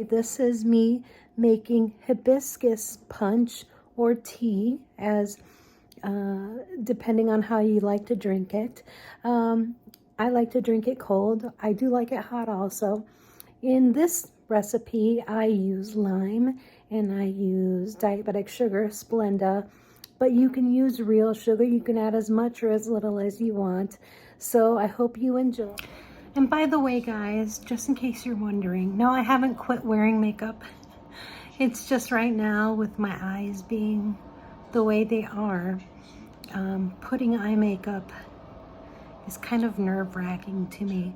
this is me making hibiscus punch or tea, as depending on how you like to drink it. I like to drink it cold. I do like it hot also. In this recipe, I use lime and I use diabetic sugar, Splenda, but you can use real sugar. You can add as much or as little as you want. So I hope you enjoy. And by the way, guys, just in case you're wondering, no, I haven't quit wearing makeup. It's just right now with my eyes being the way they are, putting eye makeup is kind of nerve-wracking to me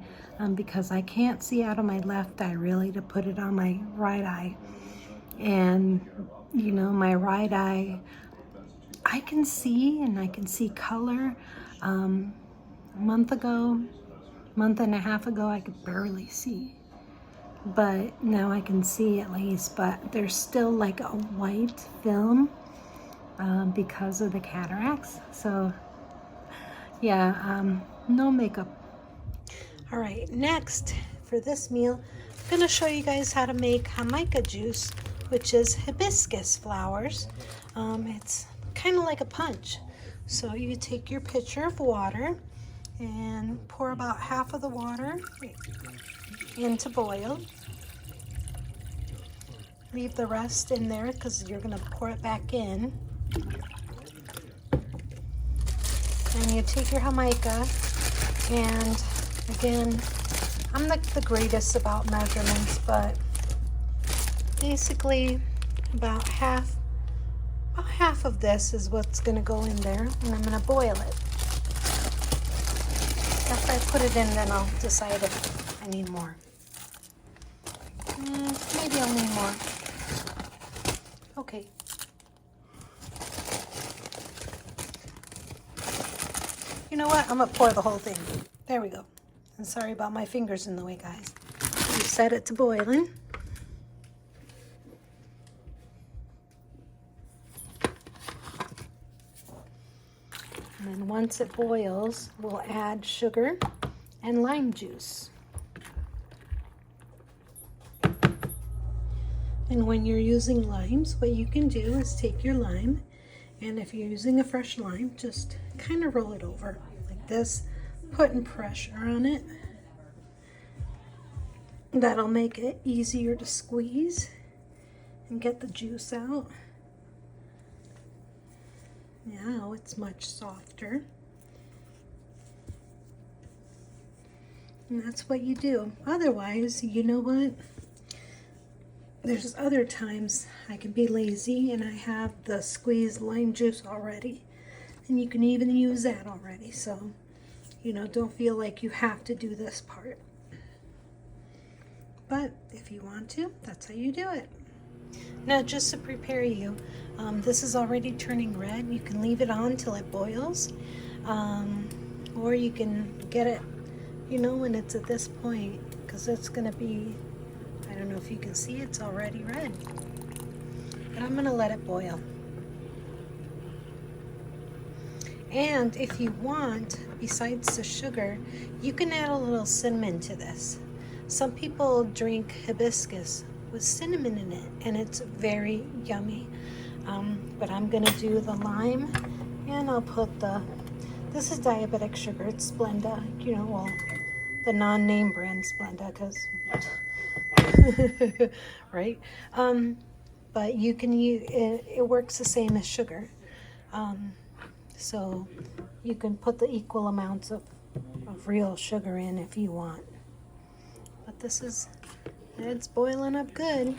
because I can't see out of my left eye really to put it on my right eye. And you know, my right eye, I can see and I can see color. A month and a half ago, I could barely see. But now I can see at least, but there's still like a white film because of the cataracts. So yeah, no makeup. All right, next for this meal, I'm gonna show you guys how to make Jamaica juice, which is hibiscus flowers. It's kind of like a punch. So you take your pitcher of water and pour about half of the water in to boil. Leave the rest in there because you're gonna pour it back in. And you take your Jamaica, and again, I'm not the greatest about measurements, but basically about half of this is what's gonna go in there, and I'm gonna boil it. After I put it in, then I'll decide if I need more. Maybe I'll need more. Okay. You know what? I'm gonna pour the whole thing. There we go. And sorry about my fingers in the way, guys. You set it to boiling. And then once it boils, we'll add sugar and lime juice. And when you're using limes, what you can do is take your lime, and if you're using a fresh lime, just kind of roll it over like this, putting pressure on it. That'll make it easier to squeeze and get the juice out. Now it's much softer. And that's what you do. Otherwise, you know what? There's other times I can be lazy and I have the squeezed lime juice already. And you can even use that already. So, you know, don't feel like you have to do this part. But if you want to, that's how you do it. Now, just to prepare you, this is already turning red. You can leave it on till it boils. Or you can get it, you know, when it's at this point, because it's going to be, I don't know if you can see, it's already red. But I'm going to let it boil. And if you want, besides the sugar, you can add a little cinnamon to this. Some people drink hibiscus with cinnamon in it, and it's very yummy. But I'm going to do the lime, and I'll put this is diabetic sugar, it's Splenda, you know, well, the non-name brand Splenda, because right? But you can use it works the same as sugar. So you can put the equal amounts of real sugar in if you want. But it's boiling up good.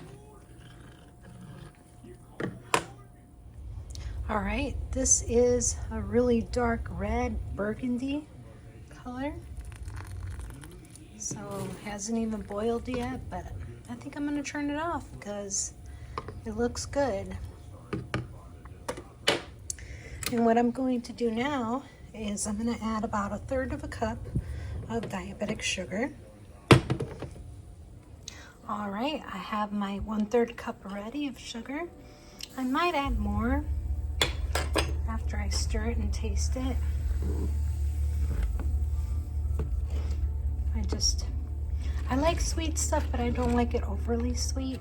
All right, this is a really dark red burgundy color. So it hasn't even boiled yet, but I think I'm gonna turn it off because it looks good. And what I'm going to do now is I'm gonna add about 1/3 cup of diabetic sugar. All right, I have my 1/3 cup ready of sugar. I might add more after I stir it and taste it. I like sweet stuff, but I don't like it overly sweet.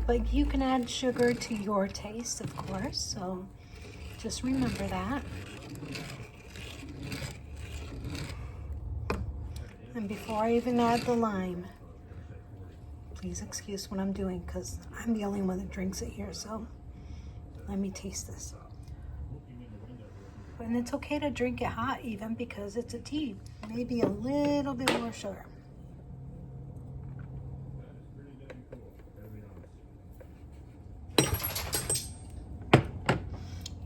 But you can add sugar to your taste, of course, so just remember that. And before I even add the lime, please excuse what I'm doing because I'm the only one that drinks it here, so let me taste this. And it's okay to drink it hot even because it's a tea. Maybe a little bit more sugar.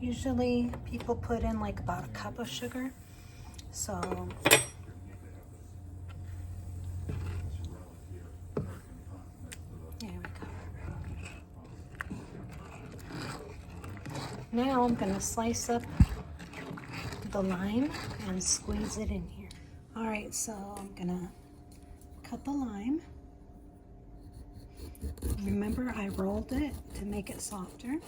Usually people put in like about a cup of sugar. So there we go. Now I'm gonna slice up the lime and squeeze it in here. All right, so I'm gonna cut the lime. Remember, I rolled it to make it softer.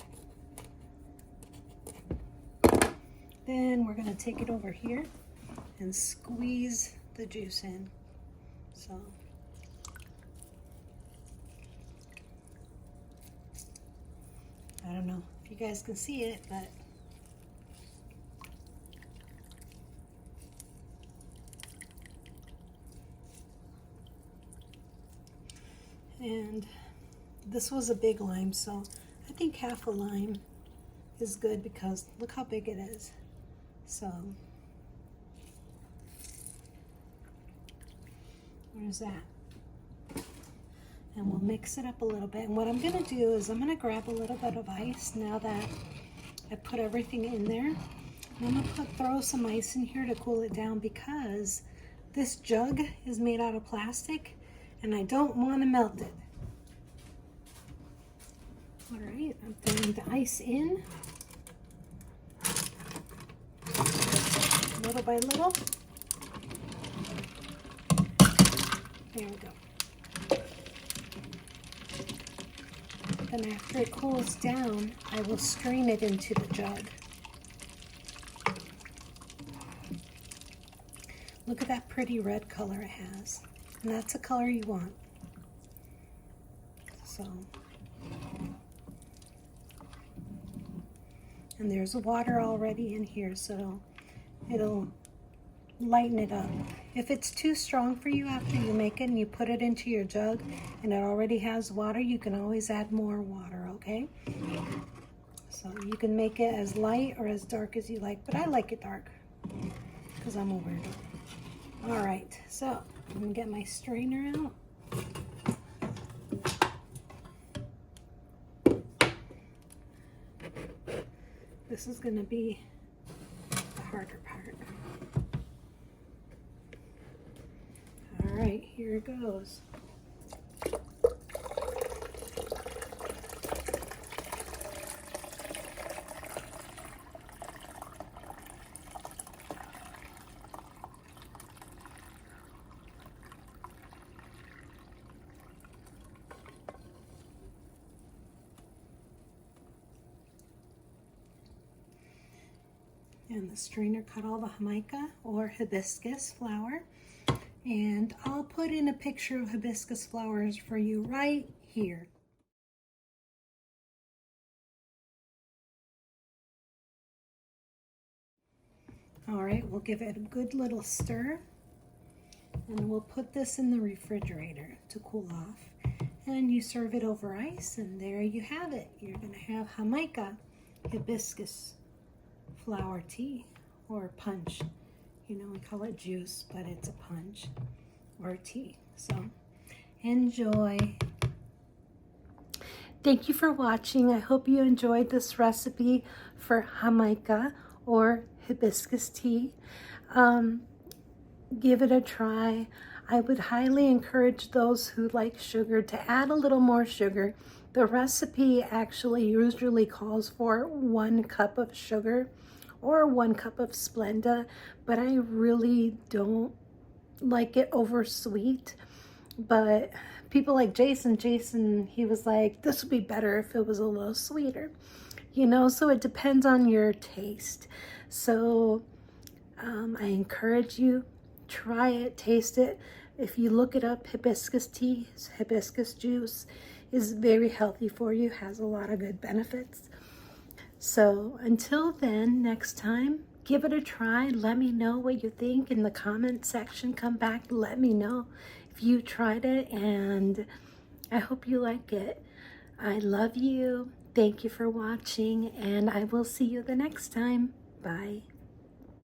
Then we're gonna take it over here and squeeze the juice in. So I don't know if you guys can see it, but and this was a big lime, so I think half a lime is good because look how big it is. So there's that. And we'll mix it up a little bit. And what I'm gonna do is I'm gonna grab a little bit of ice now that I put everything in there. And I'm gonna throw some ice in here to cool it down because this jug is made out of plastic and I don't want to melt it. All right, I'm throwing the ice in little by little. There we go. Then after it cools down, I will strain it into the jug. Look at that pretty red color it has. And that's the color you want. So, and there's water already in here, so it'll lighten it up. If it's too strong for you after you make it and you put it into your jug and it already has water, you can always add more water, okay? So you can make it as light or as dark as you like, but I like it dark because I'm a weirdo. All right, so I'm gonna get my strainer out. This is gonna be the harder part. All right, here it goes. And the strainer cut all the Jamaica or hibiscus flower. And I'll put in a picture of hibiscus flowers for you right here. All right, we'll give it a good little stir. And we'll put this in the refrigerator to cool off. And you serve it over ice, and there you have it. You're gonna have Jamaica hibiscus flower tea or punch. You know, we call it juice, but it's a punch or tea. So enjoy. Thank you for watching. I hope you enjoyed this recipe for Jamaica or hibiscus tea. Give it a try. I would highly encourage those who like sugar to add a little more sugar. The recipe actually usually calls for 1 cup of sugar or 1 cup of Splenda, but I really don't like it over sweet. But people like Jason, he was like, this would be better if it was a little sweeter, you know, so it depends on your taste. So I encourage you, try it, taste it. If you look it up, hibiscus tea, hibiscus juice is very healthy for you, has a lot of good benefits. So until then, next time, give it a try. Let me know what you think in the comment section. Come back, let me know if you tried it, and I hope you like it. I love you. Thank you for watching, and I will see you the next time. Bye.